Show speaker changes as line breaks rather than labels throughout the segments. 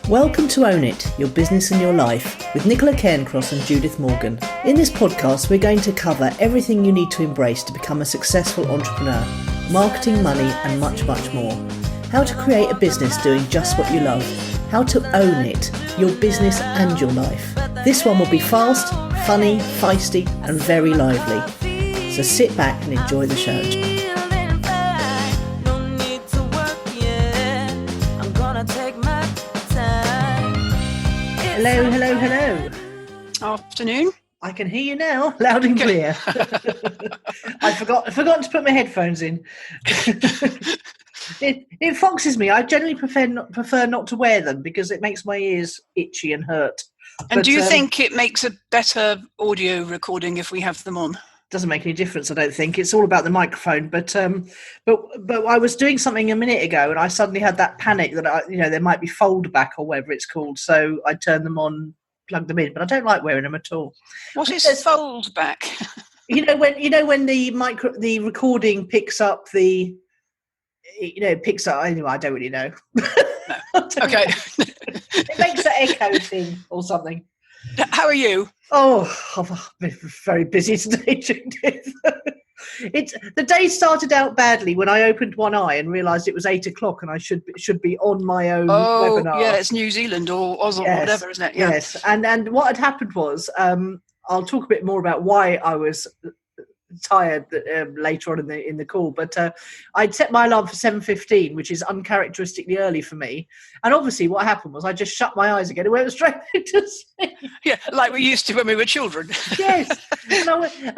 Welcome to Own It, Your Business and Your Life, with Nicola and Judith Morgan. In this podcast, we're going to cover everything you need to embrace to become a successful entrepreneur, marketing, money, and much, much more. How to create a business doing just what you love. How to own it, your business and your life. This one will be fast, funny, feisty, and very lively. So sit back and enjoy the show. Hello, hello, hello.
Afternoon.
I can hear you now, loud and clear. I forgot to put my headphones in. It foxes me. I generally prefer not to wear them because it makes my ears itchy and hurt.
And do you think it makes a better audio recording if we have them on?
Doesn't make any difference, I don't think. It's all about the microphone. But I was doing something a minute ago, and I suddenly had that panic that there might be fold back or whatever it's called. So I turned them on, plugged them in. But I don't like wearing them at all.
What is fold back?
when the recording picks up the. Anyway, I don't really know.
No. Okay.
It makes an echo thing or something.
How are you?
Oh, I've been very busy today, Judith. The day started out badly when I opened one eye and realised it was 8 o'clock and I should be on my own webinar.
Yeah, it's New Zealand or Oz or whatever, isn't it? Yeah.
Yes, and what had happened was, I'll talk a bit more about why I was tired later on in the call, but I'd set my alarm for 7:15, which is uncharacteristically early for me, and obviously what happened was I just shut my eyes again and went straight to sleep.
Yeah, like we used to when we were children.
Yes, and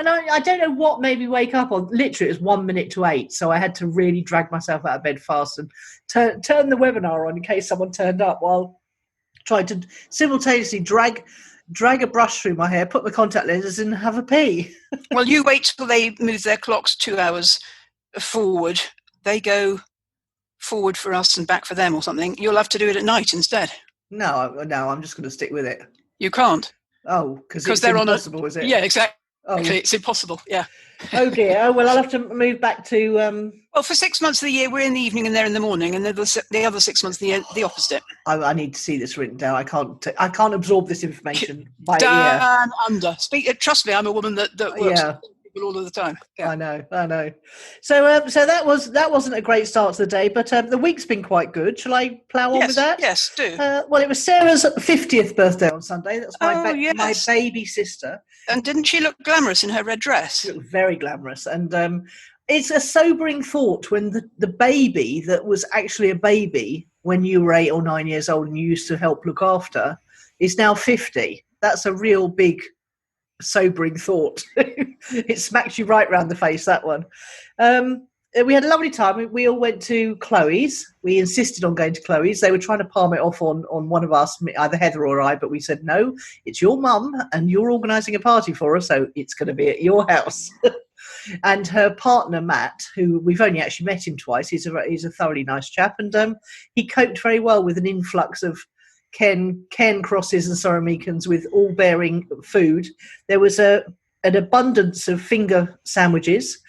I don't know what made me wake up on. Literally, it was 1 minute to 8, so I had to really drag myself out of bed fast and turn the webinar on in case someone turned up, while trying to simultaneously drag a brush through my hair, put my contact lenses in and have a pee.
Well, you wait till they move their clocks 2 hours forward. They go forward for us and back for them or something. You'll have to do it at night instead.
No, I'm just going to stick with it.
You can't?
Oh, because they're impossible, is it?
Yeah, exactly.
Oh.
It's impossible, yeah.
Oh dear. Oh, well, I'll have to move back to...
Well, for 6 months of the year, we're in the evening and they're in the morning, and then the other 6 months, the opposite. I need to see this written down. I can't absorb this information by ear. Down under. Trust me, I'm a woman that works with people all of the time. Yeah.
I know. So that wasn't a great start to the day, but the week's been quite good. Shall I plough on with that?
Yes, do.
Well, it was Sarah's 50th birthday on Sunday. That's my baby sister.
And didn't she look glamorous in her red dress?
She looked very glamorous. And it's a sobering thought when the baby that was actually a baby when you were 8 or 9 years old and you used to help look after is now 50. That's a real big sobering thought. It smacks you right round the face, that one. We had a lovely time. We all went to Chloe's. We insisted on going to Chloe's. They were trying to palm it off on one of us, either Heather or I, but we said, no, it's your mum and you're organising a party for us, so it's going to be at your house. And her partner, Matt, who we've only actually met him twice, he's a thoroughly nice chap, and he coped very well with an influx of Ken crosses and Soramikans with all bearing food. There was an abundance of finger sandwiches,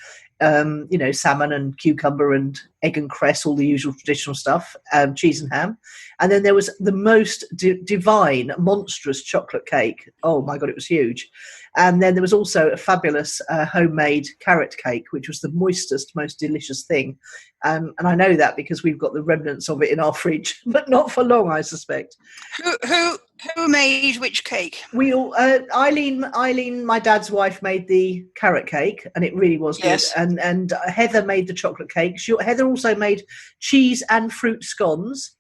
salmon and cucumber and egg and cress, all the usual traditional stuff, cheese and ham. And then there was the most divine, monstrous chocolate cake. Oh my God, it was huge. And then there was also a fabulous homemade carrot cake, which was the moistest, most delicious thing. And I know that because we've got the remnants of it in our fridge, but not for long, I suspect.
Who made which cake?
We all, Eileen, my dad's wife, made the carrot cake, and it really was good. And Heather made the chocolate cake. Heather also made cheese and fruit scones.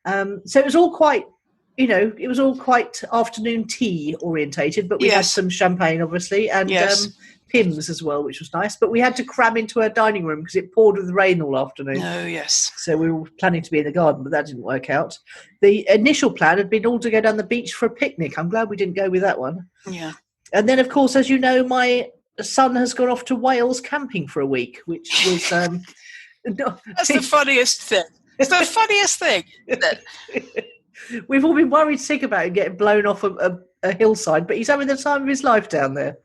So it was all quite, afternoon tea orientated, but we had some champagne, obviously, and Pimm's as well, which was nice. But we had to cram into her dining room because it poured with rain all afternoon.
Oh, yes.
So we were planning to be in the garden, but that didn't work out. The initial plan had been all to go down the beach for a picnic. I'm glad we didn't go with that one.
Yeah.
And then, of course, as you know, my son has gone off to Wales camping for a week, which was...
That's the funniest thing. It's the funniest thing, isn't it?
We've all been worried sick about him getting blown off a hillside, but he's having the time of his life down there.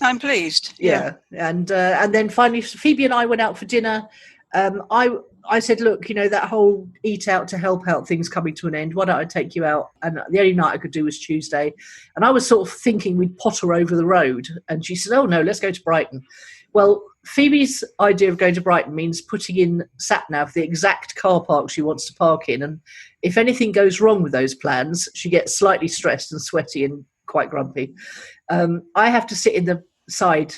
I'm pleased.
Yeah. And then finally, Phoebe and I went out for dinner I said, look, that whole eat out to help out thing's coming to an end. Why don't I take you out? And the only night I could do was Tuesday. And I was sort of thinking we'd potter over the road. And she said, oh, no, let's go to Brighton. Well, Phoebe's idea of going to Brighton means putting in sat-nav the exact car park she wants to park in. And if anything goes wrong with those plans, she gets slightly stressed and sweaty and quite grumpy. I have to sit in the side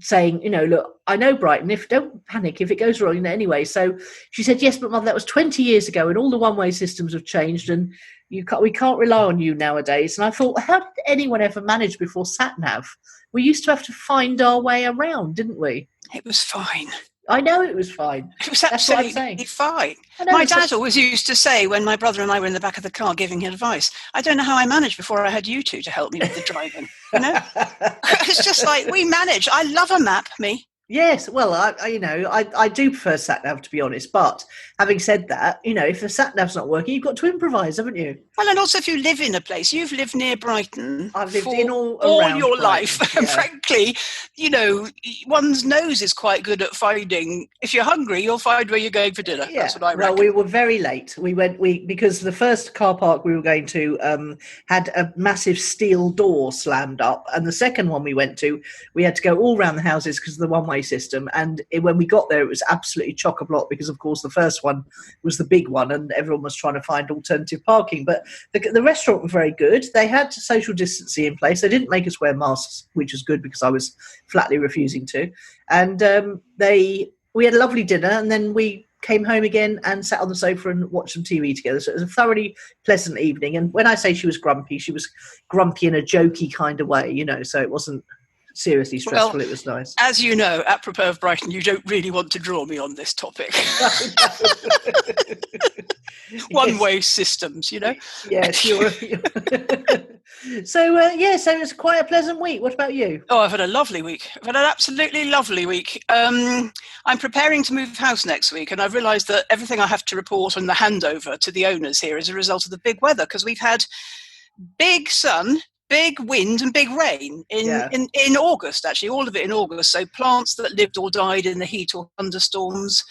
saying, look, I know Brighton, don't panic if it goes wrong anyway. So she said, yes, but Mother, that was 20 years ago and all the one-way systems have changed and we can't rely on you nowadays. And I thought, how did anyone ever manage before sat-nav? We used to have to find our way around, didn't we?
It was fine.
I know it was fine.
It was absolutely fine. My dad always used to say when my brother and I were in the back of the car giving him advice, I don't know how I managed before I had you two to help me with the driving. It's just like we manage. I love a map, me.
Yes, well, I do prefer sat-nav, to be honest. But having said that, if the sat-nav's not working, you've got to improvise, haven't you?
Well, and also if you live in a place, you've lived near Brighton.
I've lived in all
your
Brighton,
life.
Yeah.
And frankly, one's nose is quite good at finding. If you're hungry, you'll find where you're going for dinner. Yeah. That's what I reckon.
Well, we were very late. Because the first car park we were going to had a massive steel door slammed up, and the second one we went to, we had to go all around the houses because of the one-way system. And when we got there, it was absolutely chock-a-block because, of course, the first one was the big one, and everyone was trying to find alternative parking. But the restaurant was very good. They had social distancing in place. They didn't make us wear masks, which was good because I was flatly refusing to. And we had a lovely dinner, and then we came home again and sat on the sofa and watched some TV together. So it was a thoroughly pleasant evening. And when I say she was grumpy in a jokey kind of way, so it wasn't seriously stressful. Well, it was nice.
As you know, apropos of Brighton, you don't really want to draw me on this topic. One-way systems,
Yes, So it was quite a pleasant week. What about you?
Oh, I've had a lovely week. I've had an absolutely lovely week. I'm preparing to move house next week, and I've realised that everything I have to report on the handover to the owners here is a result of the big weather, because we've had big sun, big wind and big rain in August, actually, all of it in August. So plants that lived or died in the heat or thunderstorms,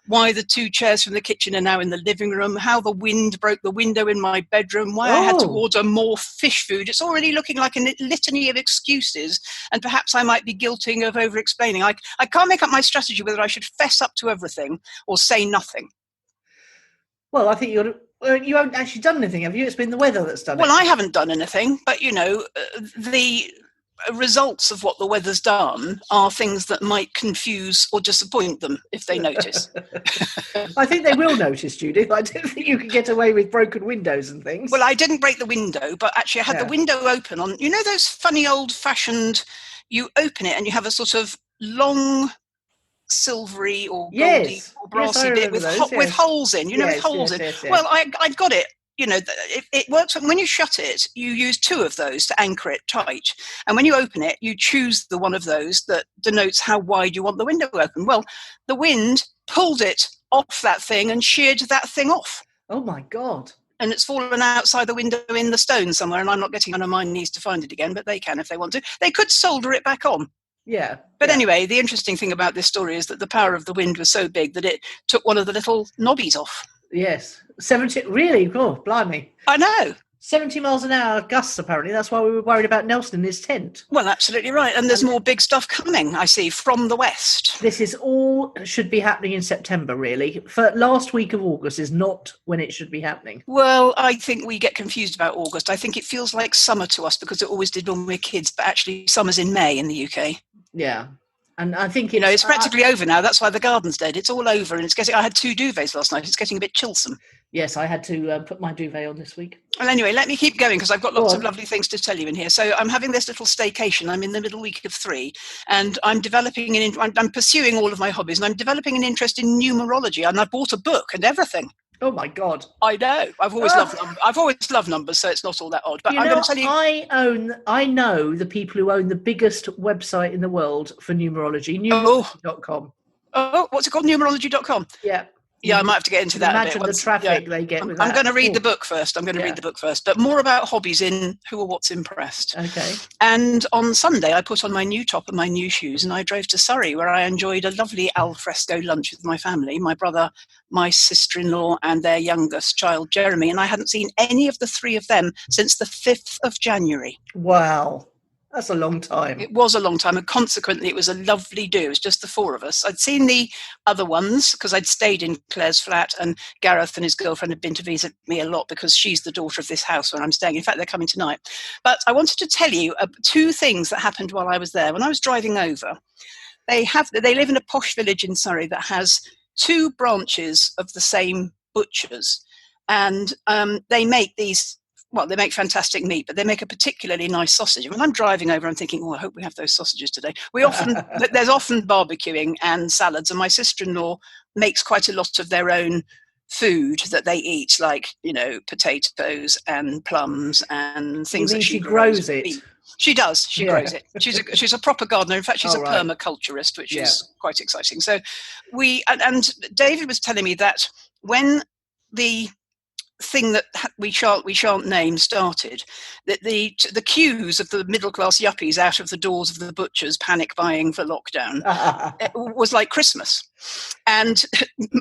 why the two chairs from the kitchen are now in the living room, how the wind broke the window in my bedroom, why I had to order more fish food. It's already looking like a litany of excuses, and perhaps I might be guilty of over-explaining. I can't make up my strategy whether I should fess up to everything or say nothing.
Well, I think you haven't actually done anything, have you? It's been the weather that's done it.
Well, I haven't done anything, but, the results of what the weather's done are things that might confuse or disappoint them if they notice.
I think they will notice, Judith. I don't think you can get away with broken windows and things.
Well, I didn't break the window, but actually I had the window open on, those funny old-fashioned, you open it and you have a sort of long silvery or goldy or brassy bit with holes in, with holes in. Yes. Well, I got it. It works when you shut it, you use two of those to anchor it tight. And when you open it, you choose the one of those that denotes how wide you want the window open. Well, the wind pulled it off that thing and sheared that thing off.
Oh, my God.
And it's fallen outside the window in the stone somewhere, and I'm not getting on my knees to find it again, but they can if they want to. They could solder it back on.
Yeah.
But anyway, the interesting thing about this story is that the power of the wind was so big that it took one of the little knobbies off.
Yes. 70, really? Oh, blimey.
I know.
70 miles an hour gusts, apparently. That's why we were worried about Nelson in his tent.
Well, absolutely right. And there's more big stuff coming, I see, from the west.
This is all should be happening in September, really. For last week of August is not when it should be happening.
Well, I think we get confused about August. I think it feels like summer to us because it always did when we were kids, but actually summer's in May in the UK.
Yeah. And I think
it's practically over now. That's why the garden's dead. It's all over, and I had 2 duvets last night. It's getting a bit chillsome.
Yes, I had to put my duvet on this week.
Well, anyway, let me keep going because I've got lots of lovely things to tell you in here. So I'm having this little staycation. I'm in the middle week of 3, and I'm I'm pursuing all of my hobbies, and I'm developing an interest in numerology. And I bought a book and everything.
Oh my God!
I know. I've always loved numbers, so it's not all that odd. But I'm going to tell you.
I know the people who own the biggest website in the world for numerology. Numerology.com.
Oh, what's it called? Numerology.com.
Yeah.
Yeah, I might have to get into that.
Imagine the traffic they get with that.
I'm going to read the book first. Read the book first, but more about hobbies in Who or What's Impressed.
Okay.
And on Sunday, I put on my new top and my new shoes, and I drove to Surrey, where I enjoyed a lovely al fresco lunch with my family, my brother, my sister-in-law, and their youngest child, Jeremy. And I hadn't seen any of the three of them since the 5th of January.
Wow. That's a long time.
It was a long time, and consequently, it was a lovely do. It was just the four of us. I'd seen the other ones because I'd stayed in Claire's flat, and Gareth and his girlfriend had been to visit me a lot because she's the daughter of this house where I'm staying. In fact, they're coming tonight. But I wanted to tell you two things that happened while I was there. When I was driving over, they live in a posh village in Surrey that has two branches of the same butchers, and they make these. Well, they make fantastic meat, but they make a particularly nice sausage. When I'm driving over, I'm thinking, I hope we have those sausages today. There's often barbecuing and salads, and my sister-in-law makes quite a lot of their own food that they eat, like, potatoes and plums and things that
she grows it.
She does. She grows it. She's a proper gardener. In fact, she's a permaculturist, which is quite exciting. So and David was telling me that when the thing that we shan't name started, that the queues of the middle class yuppies out of the doors of the butchers panic buying for lockdown was like Christmas. And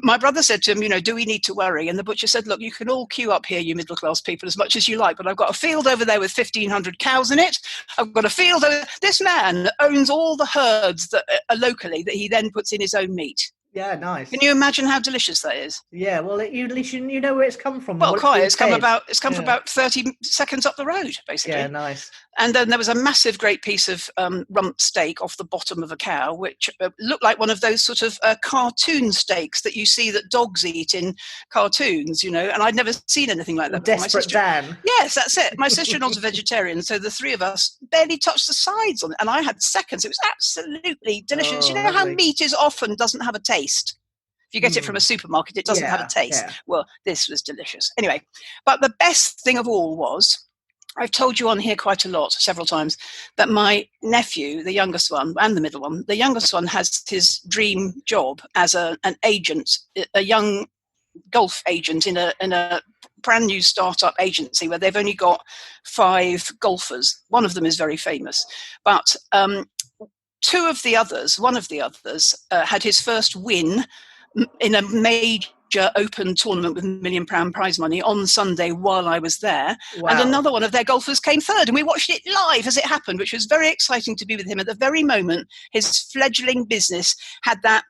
my brother said to him, do we need to worry? And the butcher said, look, you can all queue up here, you middle class people, as much as you like, but I've got a field over there with 1,500 cows in it. I've got a field over. This man owns all the herds that are locally that he then puts in his own meat.
Yeah, nice.
Can you imagine how delicious that is?
Yeah, well, at least you know where it's come from.
Well, quite. It's come from about 30 seconds up the road, basically.
Yeah, nice.
And then there was a massive, great piece of rump steak off the bottom of a cow, which looked like one of those sort of cartoon steaks that you see that dogs eat in cartoons, and I'd never seen anything like that.
Desperate Dan.
Yes, that's it. My sister-in-law's a vegetarian, so the three of us barely touched the sides on it, and I had seconds. It was absolutely delicious. You know how meat often doesn't have a taste? If you get it from a supermarket, it doesn't have a taste. Yeah. Well, this was delicious. Anyway, but the best thing of all was, I've told you on here quite a lot, several times, that my nephew, the youngest one, and the middle one, the youngest one has his dream job as an agent, a young golf agent in a brand new startup agency where they've only got 5 golfers. One of them is very famous, but one of the others had his first win in a major open tournament with £1 million prize money on Sunday while I was there. Wow. And another one of their golfers came third, and we watched it live as it happened, which was very exciting to be with him at the very moment his fledgling business had that,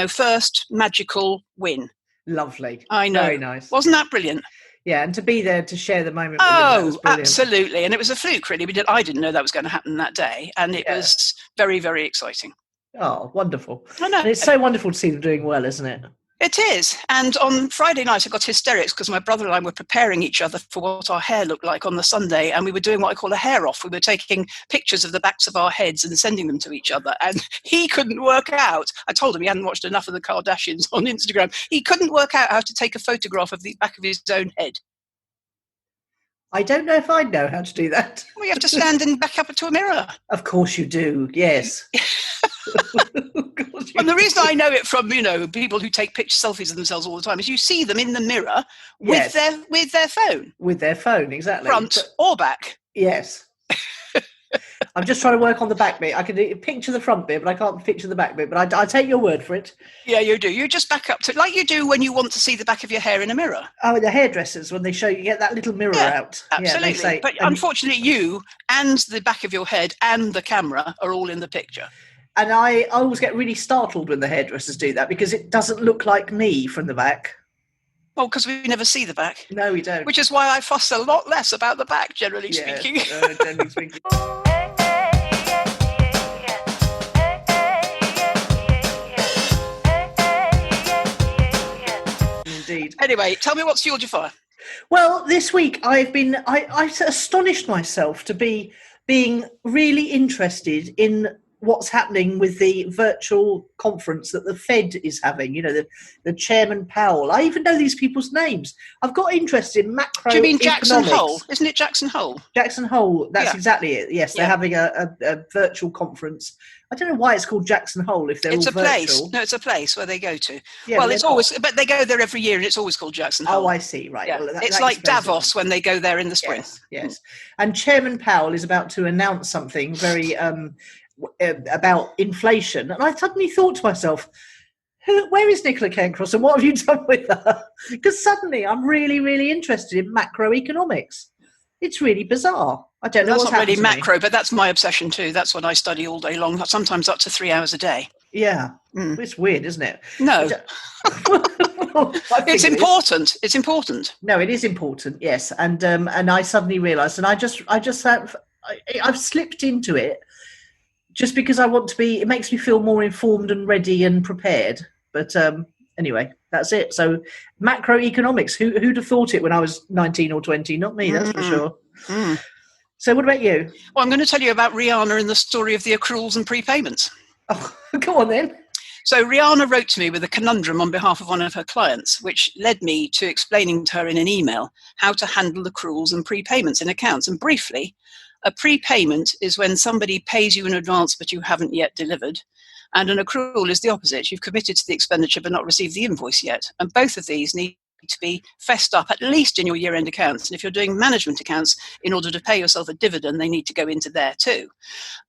first magical win.
Lovely.
I know.
Very nice.
Wasn't that brilliant?
Yeah, and to be there to share the moment with
him, absolutely. And it was a fluke, really. I didn't know that was going to happen that day, and it was very, very exciting.
Oh, wonderful.
I know.
And it's so wonderful to see them doing well, isn't it?
It is. And on Friday night, I got hysterics because my brother and I were preparing each other for what our hair looked like on the Sunday. And we were doing what I call a hair off. We were taking pictures of the backs of our heads and sending them to each other. And he couldn't work out. I told him he hadn't watched enough of the Kardashians on Instagram. He couldn't work out how to take a photograph of the back of his own head.
I don't know if I'd know how to do that.
Well, you have to stand and back up to a mirror.
Of course you do, yes.
And the reason I know it from, people who take selfies of themselves all the time is you see them in the mirror with their phone.
With their phone, exactly.
Front or back.
Yes. I'm just trying to work on the back bit. I can picture the front bit, but I can't picture the back bit. But I take your word for it.
Yeah, you do. You just back up to it like you do when you want to see the back of your hair in a mirror.
Oh, the hairdressers, when they show you get that little mirror out.
Absolutely. Yeah, say, but unfortunately, you and the back of your head and the camera are all in the picture.
And I always get really startled when the hairdressers do that because it doesn't look like me from the back.
Well, because we never see the back.
No, we don't.
Which is why I fuss a lot less about the back, generally speaking.
Generally speaking. Indeed.
Anyway, tell me what's fueled your fire.
Well, this week I astonished myself to being really interested in what's happening with the virtual conference that the Fed is having, the Chairman Powell. I even know these people's names. I've got interest in macroeconomics.
Do you mean Jackson Hole? Isn't it Jackson Hole?
Jackson Hole, that's exactly it. Yes, they're having a virtual conference. I don't know why it's called Jackson Hole if they're all virtual.
Place. No, it's a place where they go to. Yeah, well, it's always, but they go there every year and it's always called Jackson Hole.
Oh, I see, right.
Yeah. Well, it's like Davos when they go there in the spring.
Yes. And Chairman Powell is about to announce something very about inflation. And I suddenly thought to myself, where is Nicola Cairncross and what have you done with her? Because suddenly I'm really, really interested in macroeconomics. It's really bizarre. I don't know what's happening.
That's not really macro, but that's my obsession too. That's what I study all day long, sometimes up to 3 hours a day.
Yeah. It's weird, isn't it?
No. It's important. It's important.
No, it is important, yes. And I suddenly realised, and I've slipped into it just because I want to be, it makes me feel more informed and ready and prepared. But anyway, that's it. So macroeconomics, who'd have thought it when I was 19 or 20? Not me, that's for sure. So what about you?
Well, I'm going to tell you about Riana and the story of the accruals and prepayments.
Oh, go on then.
So Riana wrote to me with a conundrum on behalf of one of her clients, which led me to explaining to her in an email how to handle accruals and prepayments in accounts. And briefly, a prepayment is when somebody pays you in advance but you haven't yet delivered. And an accrual is the opposite. You've committed to the expenditure but not received the invoice yet. And both of these need to be fessed up, at least in your year-end accounts. And if you're doing management accounts, in order to pay yourself a dividend, they need to go into there too.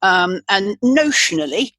And notionally,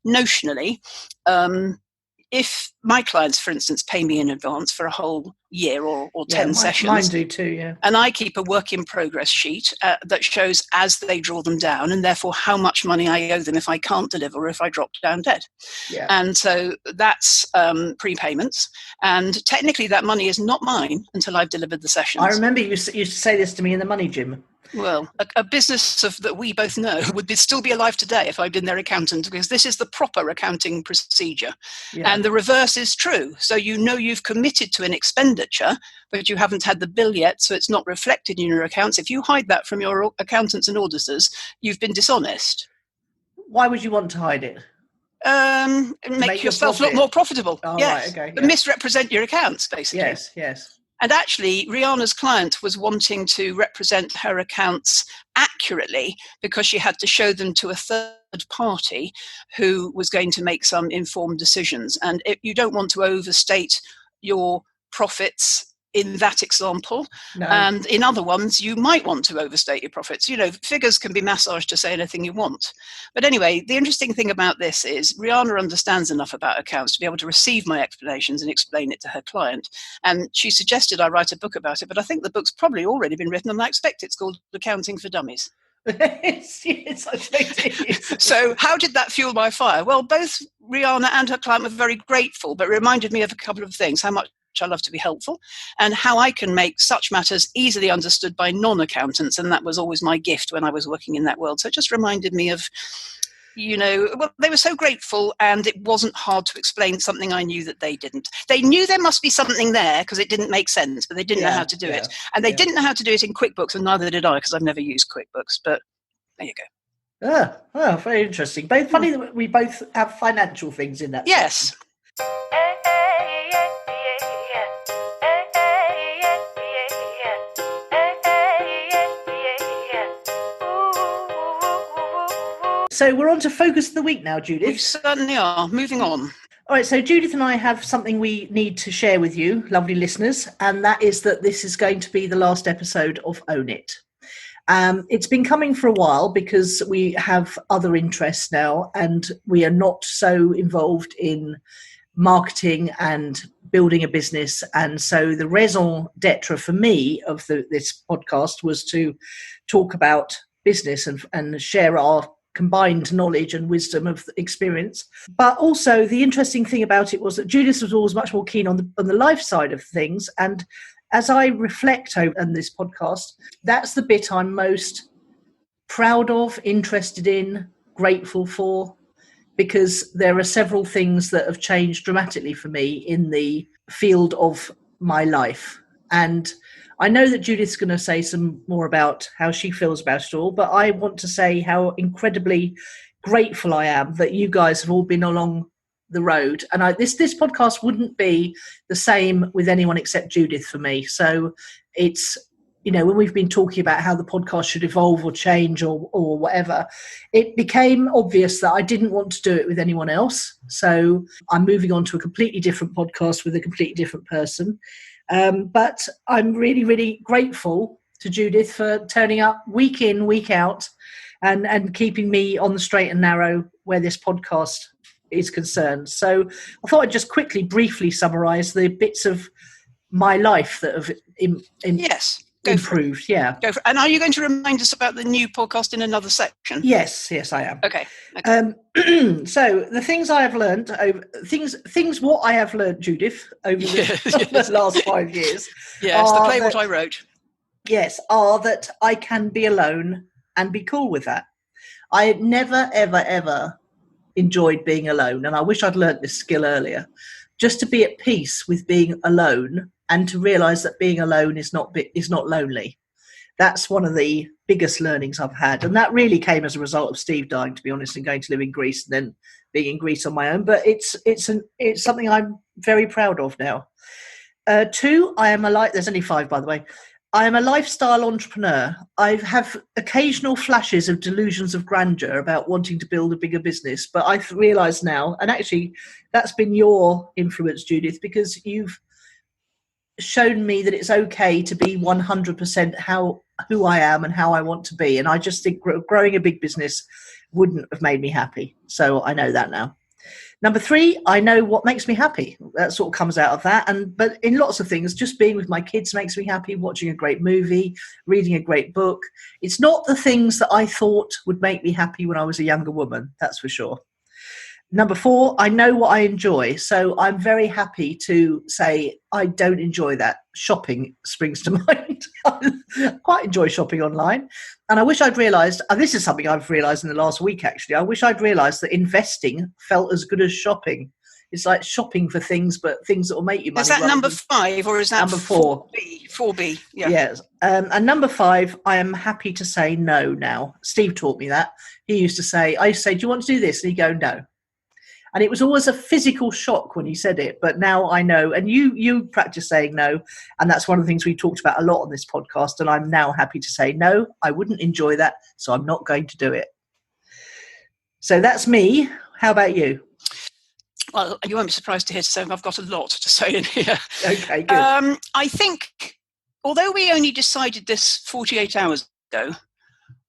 if my clients, for instance, pay me in advance for a whole year or 10 sessions.
Mine do too, yeah.
And I keep a work in progress sheet that shows as they draw them down and therefore how much money I owe them if I can't deliver or if I drop down dead.
Yeah.
And so that's prepayments. And technically that money is not mine until I've delivered the sessions.
I remember you used to say this to me in the money gym.
Well, a business that we both know would still be alive today if I'd been their accountant, because this is the proper accounting procedure. Yeah. And the reverse is true. So you've committed to an expenditure, but you haven't had the bill yet, so it's not reflected in your accounts. If you hide that from your accountants and auditors, you've been dishonest.
Why would you want to hide it?
Make yourself look more profitable.
Oh,
yes.
Right, okay, yeah.
Misrepresent your accounts, basically.
Yes.
And actually, Riana's client was wanting to represent her accounts accurately because she had to show them to a third party who was going to make some informed decisions. And you don't want to overstate your profits in that example. No. And in other ones, you might want to overstate your profits. Figures can be massaged to say anything you want. But anyway, the interesting thing about this is Riana understands enough about accounts to be able to receive my explanations and explain it to her client. And she suggested I write a book about it, but I think the book's probably already been written, and I expect it's called Accounting for Dummies.
Yes, I think it is.
So how did that fuel my fire? Well, both Riana and her client were very grateful, but it reminded me of a couple of things: how much I love to be helpful, and how I can make such matters easily understood by non-accountants. And that was always my gift when I was working in that world. So it just reminded me of, well, they were so grateful, and it wasn't hard to explain something I knew that they didn't. They knew there must be something there because it didn't make sense, but they didn't know how to do it. And they didn't know how to do it in QuickBooks, and neither did I, because I've never used QuickBooks. But there you go.
Oh, very interesting. But funny that we both have financial things in that.
Yes.
Section. So we're on to Focus of the Week now, Judith.
We certainly are. Moving on.
All right, so Judith and I have something we need to share with you, lovely listeners, and that is that this is going to be the last episode of Own It. It's been coming for a while because we have other interests now, and we are not so involved in marketing and building a business. And so the raison d'etre for me of this podcast was to talk about business and share our combined knowledge and wisdom of experience. But also the interesting thing about it was that Judith was always much more keen on the life side of things. And as I reflect on this podcast, that's the bit I'm most proud of, interested in, grateful for, because there are several things that have changed dramatically for me in the field of my life. And I know that Judith's going to say some more about how she feels about it all, but I want to say how incredibly grateful I am that you guys have all been along the road. And this podcast wouldn't be the same with anyone except Judith for me. So it's, when we've been talking about how the podcast should evolve or change or whatever, it became obvious that I didn't want to do it with anyone else. So I'm moving on to a completely different podcast with a completely different person. But I'm really, really grateful to Judith for turning up week in, week out and keeping me on the straight and narrow where this podcast is concerned. So I thought I'd just quickly, briefly summarise the bits of my life that have improved. Yeah.
Go for it. And are you going to remind us about the new podcast in another section?
Yes, I am.
Okay.
So the things I have learned what I have learned, Judith, over the last 5 years.
Yes, the play what I wrote.
Yes, are that I can be alone and be cool with that. I never, ever, ever enjoyed being alone, and I wish I'd learnt this skill earlier. Just to be at peace with being alone and to realise that being alone is not lonely. That's one of the biggest learnings I've had, and that really came as a result of Steve dying, to be honest, and going to live in Greece and then being in Greece on my own. But it's something I'm very proud of now. 2, there's only 5, by the way. I am a lifestyle entrepreneur. I have occasional flashes of delusions of grandeur about wanting to build a bigger business, but I've realised now, and actually that's been your influence, Judith, because you've shown me that it's okay to be 100% who I am and how I want to be. And I just think growing a big business wouldn't have made me happy. So I know that now. Number 3, I know what makes me happy. That sort of comes out of that. But in lots of things, just being with my kids makes me happy, watching a great movie, reading a great book. It's not the things that I thought would make me happy when I was a younger woman, that's for sure. Number 4, I know what I enjoy. So I'm very happy to say I don't enjoy that. Shopping springs to mind. I quite enjoy shopping online. And I wish I'd realised, and this is something I've realised in the last week actually, I wish I'd realised that investing felt as good as shopping. It's like shopping for things, but things that will make you money.
Is that number 5 or is that
number 4?
4B, yeah.
Yes. And number 5, I am happy to say no now. Steve taught me that. I used to say, do you want to do this? And he'd go, no. And it was always a physical shock when he said it, but now I know. And you practice saying no, and that's one of the things we talked about a lot on this podcast, and I'm now happy to say no, I wouldn't enjoy that, so I'm not going to do it. So that's me. How about you?
Well, you won't be surprised to hear I've got a lot to say in here.
Okay, good.
I think, although we only decided this 48 hours ago,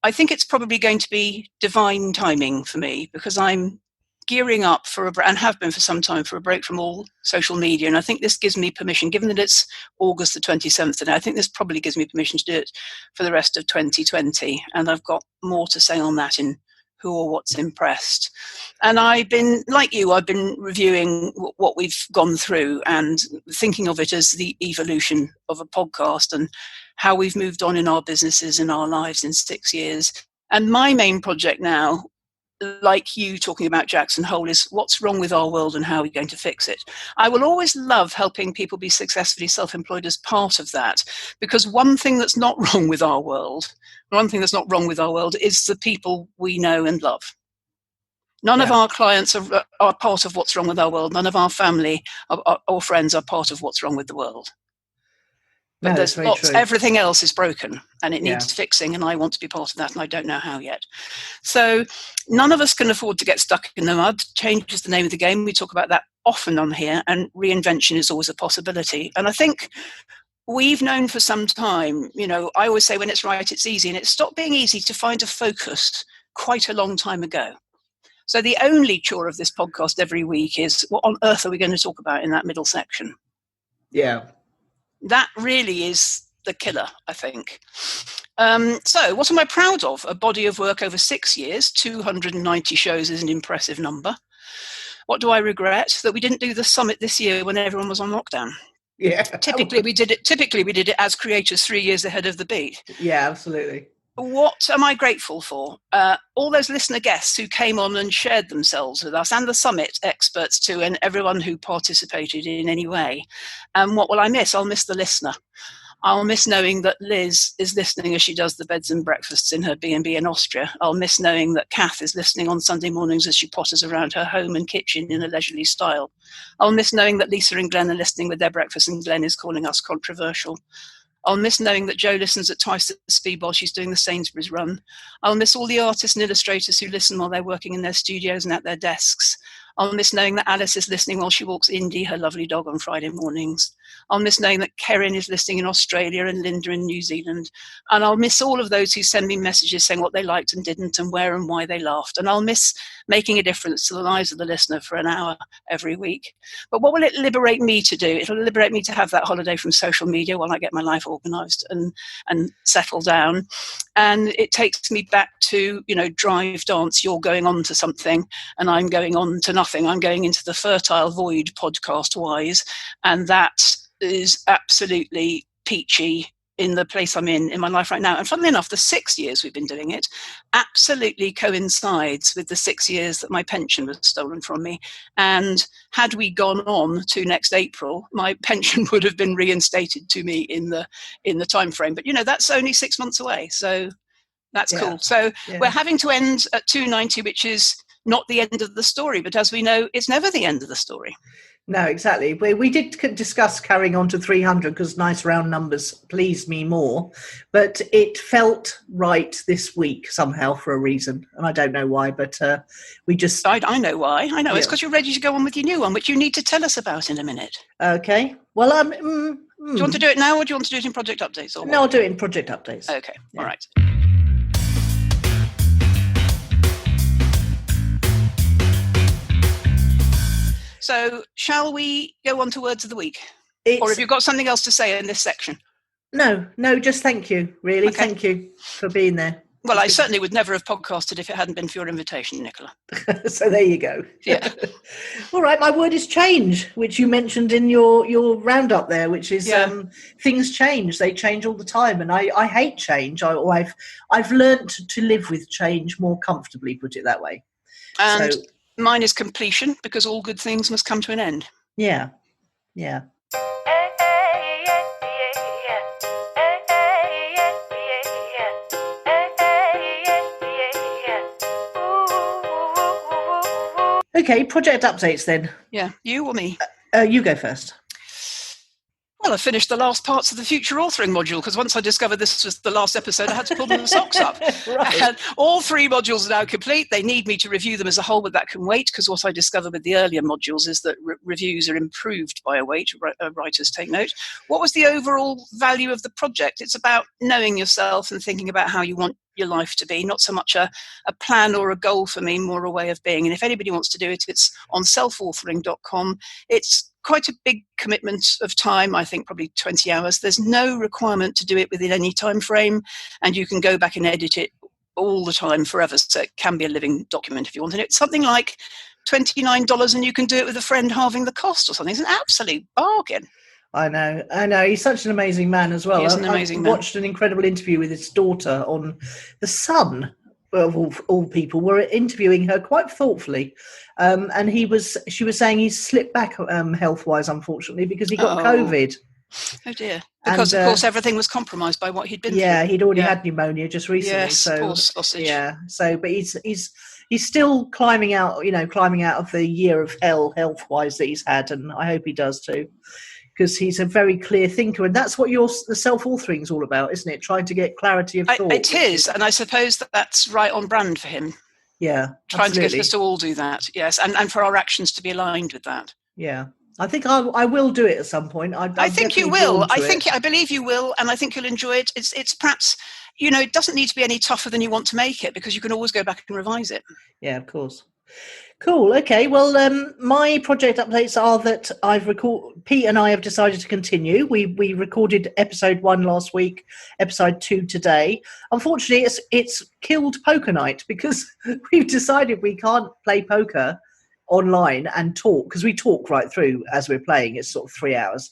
I think it's probably going to be divine timing for me, because I'm gearing up and have been for some time, for a break from all social media. And I think this gives me permission, given that it's August the 27th today, I think this probably gives me permission to do it for the rest of 2020. And I've got more to say on that in Who or What's Impressed. And I've been, like you, I've been reviewing what we've gone through and thinking of it as the evolution of a podcast and how we've moved on in our businesses, in our lives in 6 years. And my main project now, like you talking about Jackson Hole, is what's wrong with our world and how are we going to fix it. I will always love helping people be successfully self-employed as part of that, because one thing that's not wrong with our world is the people we know and love. None of our clients are part of what's wrong with our world. None of our family or friends are part of what's wrong with the world. But there's lots, everything else is broken and it needs fixing, and I want to be part of that, and I don't know how yet. So none of us can afford to get stuck in the mud. Change is the name of the game. We talk about that often on here, and reinvention is always a possibility. And I think we've known for some time, I always say when it's right, it's easy, and it stopped being easy to find a focus quite a long time ago. So the only chore of this podcast every week is, what on earth are we going to talk about in that middle section?
Yeah.
That really is the killer, I think. So what am I proud of? A body of work over 6 years, 290 shows is an impressive number. What do I regret? That we didn't do the summit this year when everyone was on lockdown.
Yeah.
Typically we did it as creators 3 years ahead of the beat.
Yeah, absolutely.
What am I grateful for? All those listener guests who came on and shared themselves with us, and the summit experts too, and everyone who participated in any way. And what will I miss? I'll miss the listener. I'll miss knowing that Liz is listening as she does the beds and breakfasts in her B&B in Austria. I'll miss knowing that Kath is listening on Sunday mornings as she potters around her home and kitchen in a leisurely style. I'll miss knowing that Lisa and Glenn are listening with their breakfast and Glenn is calling us controversial. I'll miss knowing that Jo listens at twice the speed while she's doing the Sainsbury's run. I'll miss all the artists and illustrators who listen while they're working in their studios and at their desks. I'll miss knowing that Alice is listening while she walks Indy, her lovely dog, on Friday mornings. I'll miss knowing that Kerrin is listening in Australia and Linda in New Zealand. And I'll miss all of those who send me messages saying what they liked and didn't and where and why they laughed. And I'll miss making a difference to the lives of the listener for an hour every week. But what will it liberate me to do? It'll liberate me to have that holiday from social media while I get my life organised and settle down. And it takes me back to, drive, dance, you're going on to something and I'm going on to nothing. I'm going into the fertile void podcast-wise, and that is absolutely peachy in the place I'm in my life right now. And funnily enough, the 6 years we've been doing it absolutely coincides with the 6 years that my pension was stolen from me. And had we gone on to next April, my pension would have been reinstated to me in the time frame. But that's only 6 months away, so that's cool. So we're having to end at 290, which is not the end of the story, but as we know, it's never the end of the story.
No, exactly. We did discuss carrying on to 300 because nice round numbers pleased me more, but it felt right this week somehow for a reason, and I don't know why, but we just... I
know why. I know. It's because you're ready to go on with your new one, which you need to tell us about in a minute.
Okay. Well,
do you want to do it now, or do you want to do it in project updates? Or
no, I'll do it in project updates.
Okay. Yeah. All right. So shall we go on to words of the week? Or have you got something else to say in this section?
No, just thank you, really. Okay. Thank you for being there.
Well, I certainly would never have podcasted if it hadn't been for your invitation, Nicola.
So there you go.
Yeah.
All right, my word is change, which you mentioned in your roundup there, which is things change. They change all the time, and I hate change. I've learned to live with change more comfortably, put it that way.
And mine is completion, because all good things must come to an end.
Yeah. Okay, project updates then.
Yeah, you or me?
You go first.
Well, I finished the last parts of the future authoring module because once I discovered this was the last episode, I had to pull the socks up.
Right.
And all 3 modules are now complete. They need me to review them as a whole, but that can wait because what I discovered with the earlier modules is that reviews are improved by a wait. Writers take note. What was the overall value of the project? It's about knowing yourself and thinking about how you want your life to be, not so much a plan or a goal for me, more a way of being. And if anybody wants to do it, it's on selfauthoring.com. It's quite a big commitment of time, I think probably 20 hours. There's no requirement to do it within any time frame, and you can go back and edit it all the time forever, so it can be a living document if you want. And it's something like $29 and you can do it with a friend halving the cost or something. It's an absolute bargain.
I know. He's such an amazing man as well.
He's an amazing man.
I watched an incredible interview with his daughter on The Sun, of all people, were interviewing her quite thoughtfully. And she was saying he's slipped back health-wise, unfortunately, because he got COVID.
Oh dear. Because, of course, everything was compromised by what he'd been through.
Yeah, he'd already had pneumonia just recently.
Yes,
so,
poor sausage.
Yeah, so, but he's still climbing out of the year of hell health-wise that he's had, and I hope he does too. Because he's a very clear thinker, and that's what the self-authoring is all about, isn't it? Trying to get clarity of thought.
It is, and I suppose that's right on brand for him.
Yeah,
trying
absolutely.
to get us to all do that, yes, and for our actions to be aligned with that.
Yeah, I think I will do it at some point.
I think you will. I believe you will, and I think you'll enjoy it. It's perhaps, it doesn't need to be any tougher than you want to make it, because you can always go back and revise it.
Yeah, of course. Cool. Okay. Well, my project updates are that Pete and I have decided to continue. We recorded episode 1 last week, episode 2 today. Unfortunately, it's killed poker night because we've decided we can't play poker online and talk, because we talk right through as we're playing. It's sort of 3 hours.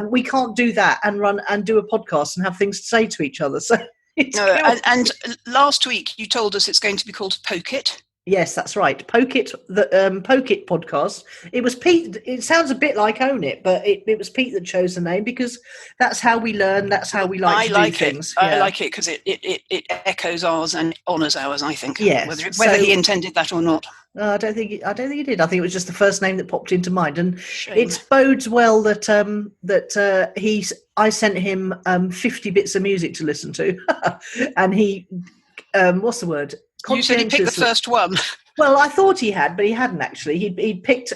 We can't do that and run and do a podcast and have things to say to each other. So and
last week you told us it's going to be called Poke It.
Yes, that's right. Poke It, the Poke It podcast. It was Pete. It sounds a bit like Own It, but it was Pete that chose the name because that's how we learn. That's how we like to do things.
I like it because it echoes ours and honours ours. I think.
Yes.
Whether he intended that or not.
I don't think he did. I think it was just the first name that popped into mind, and
Shame.
it bodes well that I sent him 50 bits of music to listen to, and he what's the word?
You said he picked the first one.
Well, I thought he had, but he hadn't actually. He picked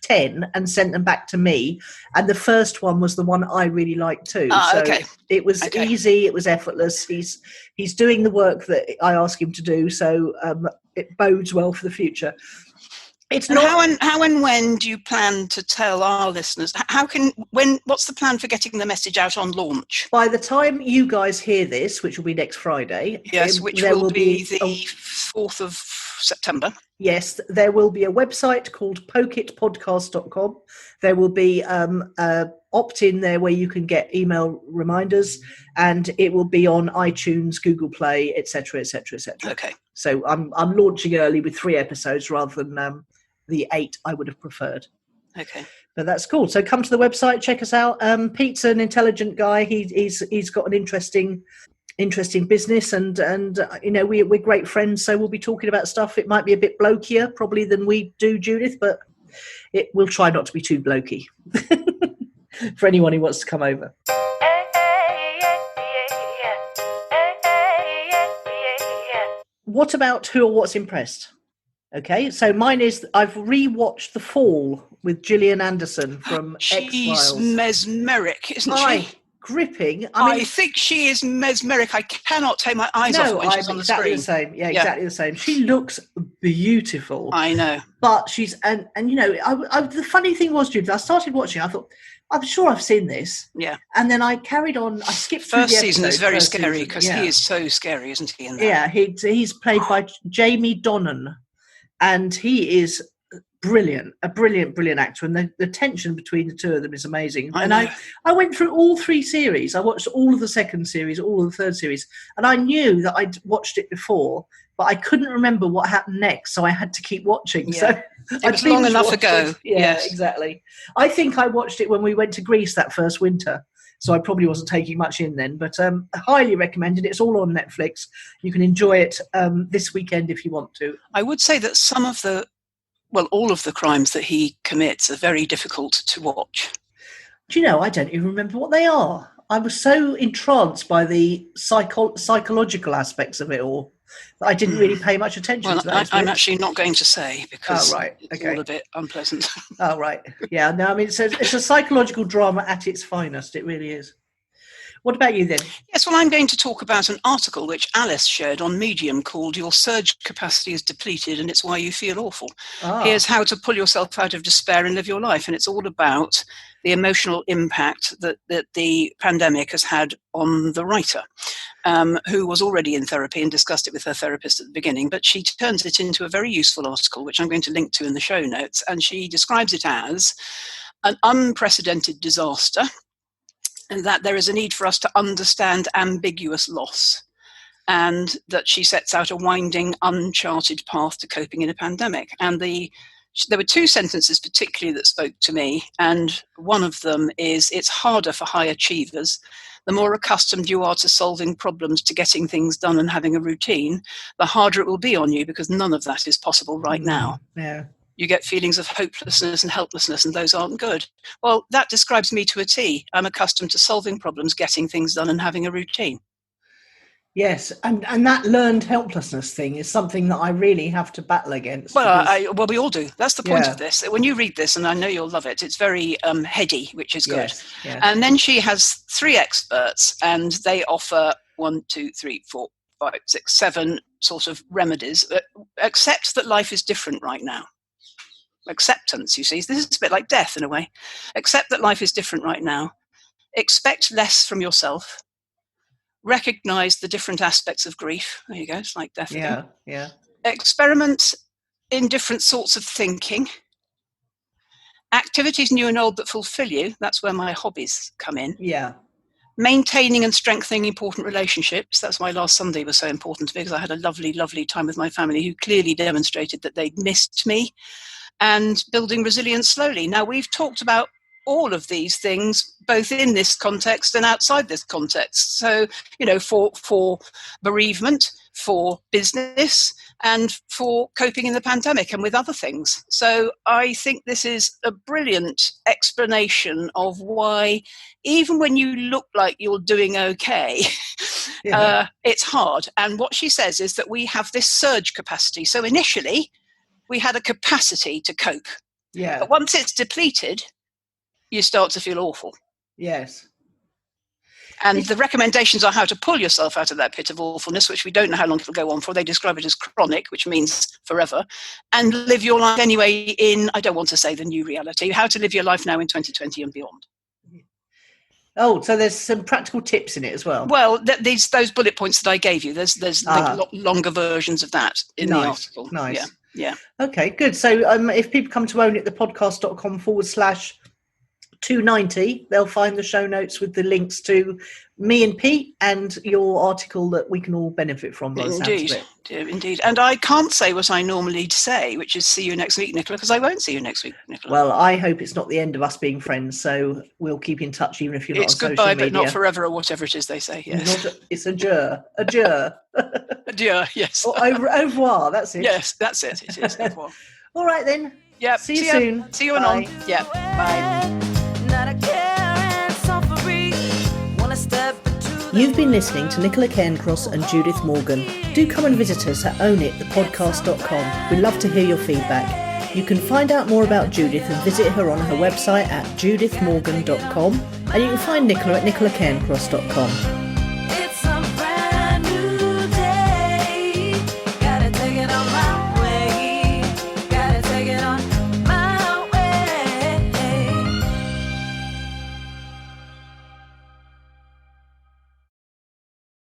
10 and sent them back to me, and the first one was the one I really liked too.
Okay.
It was easy. It was effortless. He's doing the work that I ask him to do, so it bodes well for the future. It's
and
not
how and when do you plan to tell our listeners? What's the plan for getting the message out on launch?
By the time you guys hear this, which will be next Friday,
yes, which will be the 4th of September.
Yes, there will be a website called pokeitpodcast.com. There will be opt-in there where you can get email reminders, and it will be on iTunes, Google Play, etc., etc., etc.
Okay.
So I'm launching early with 3 episodes rather than the 8 I would have preferred.
Okay.
But that's cool. So come to the website, check us out. Pete's an intelligent guy. He's got an interesting business, and we're great friends. So we'll be talking about stuff. It might be a bit blokier probably than we do, Judith, but we'll try not to be too blokey for anyone who wants to come over. What about Who or What's Impressed? Okay, so mine is I've rewatched The Fall with Gillian Anderson from X-Files.
She's mesmeric, isn't she?
Gripping.
I think she is mesmeric. I cannot take my eyes off her when she's on the screen.
The same. Yeah, exactly the same. She looks beautiful.
I know.
But she's and the funny thing was, Judith, I started watching. I thought, I'm sure I've seen this.
Yeah.
And then I carried on. I skipped through
first
the
season
episode,
is very scary because he is so scary, isn't he? In that?
Yeah, he's played by Jamie Donnan, and he is brilliant, a brilliant actor, and the tension between the two of them is amazing. I went through all 3 series. I watched all of the second series, all of the third series, and I knew that I'd watched it before, but I couldn't remember what happened next, so I had to keep watching.
Yeah.
So
it was long enough ago.
Yes, exactly. I think I watched it when we went to Greece that first winter, so I probably wasn't taking much in then, but I highly recommend it. It's all on Netflix. You can enjoy it this weekend if you want to.
I would say that all of the crimes that he commits are very difficult to watch.
Do you know, I don't even remember what they are. I was so entranced by the psychological aspects of it all that I didn't really pay much attention to that.
I'm actually not going to say because it's all a bit unpleasant.
Oh, right. Yeah, no, I mean, it's a psychological drama at its finest. It really is. What about you then?
Yes, well, I'm going to talk about an article which Alice shared on Medium called Your Surge Capacity is Depleted and It's Why You Feel Awful. Here's how to pull yourself out of despair and live your life. And it's all about the emotional impact that the pandemic has had on the writer, who was already in therapy and discussed it with her therapist at the beginning. But she turns it into a very useful article, which I'm going to link to in the show notes. And she describes it as an unprecedented disaster, and that there is a need for us to understand ambiguous loss, and that she sets out a winding, uncharted path to coping in a pandemic. And there were 2 sentences particularly that spoke to me, and one of them is, it's harder for high achievers. The more accustomed you are to solving problems, to getting things done and having a routine, the harder it will be on you, because none of that is possible right now.
Yeah.
You get feelings of hopelessness and helplessness, and those aren't good. Well, that describes me to a T. I'm accustomed to solving problems, getting things done, and having a routine.
Yes, and that learned helplessness thing is something that I really have to battle against.
Well, we all do. That's the point of this. When you read this, and I know you'll love it, it's very heady, which is good.
Yes.
And then she has 3 experts, and they offer 1, 2, 3, 4, 5, 6, 7 sort of remedies. Accept that life is different right now. Acceptance, you see. This is a bit like death in a way. Accept that life is different right now. Expect less from yourself. Recognize the different aspects of grief. There you go. It's like death again.
Yeah.
Experiment in different sorts of thinking. Activities new and old that fulfill you. That's where my hobbies come in.
Yeah.
maintaining and strengthening important relationships. That's why last Sunday was so important to me, because I had a lovely, lovely time with my family who clearly demonstrated that they'd missed me. And building resilience slowly. Now, we've talked about all of these things, both in this context and outside this context. So, for bereavement, for business, and for coping in the pandemic and with other things. So I think this is a brilliant explanation of why, even when you look like you're doing okay, it's hard. And what she says is that we have this surge capacity. So initially, we had a capacity to cope.
Yeah.
But once it's depleted, you start to feel awful.
Yes.
And the recommendations are how to pull yourself out of that pit of awfulness, which we don't know how long it'll go on for. They describe it as chronic, which means forever, and live your life anyway in, I don't want to say the new reality, how to live your life now in 2020 and beyond.
Oh, so there's some practical tips in it as well.
Well, those bullet points that I gave you, there's longer versions of that in the article.
Nice.
Yeah.
Okay, good. So if people come to ownitthepodcast.com/290, they'll find the show notes with the links to me and Pete and your article that we can all benefit from.
Indeed. And I can't say what I normally say, which is see you next week, Nicola, because I won't see you next week, Nicola.
Well, I hope it's not the end of us being friends, so we'll keep in touch even if you're not on social media.
It's goodbye, but not forever, or whatever it is they say, yes.
It's adieu. Adieu.
Adieu, yes.
Or au revoir, that's it.
Yes, that's it. It is. Au revoir.
All right then.
Yep.
See you soon.
See you anon. Yeah. Bye.
You've been listening to Nicola Cairncross and Judith Morgan. Do come and visit us at ownitthepodcast.com. We'd love to hear your feedback. You can find out more about Judith and visit her on her website at judithmorgan.com, and you can find Nicola at nicolacairncross.com.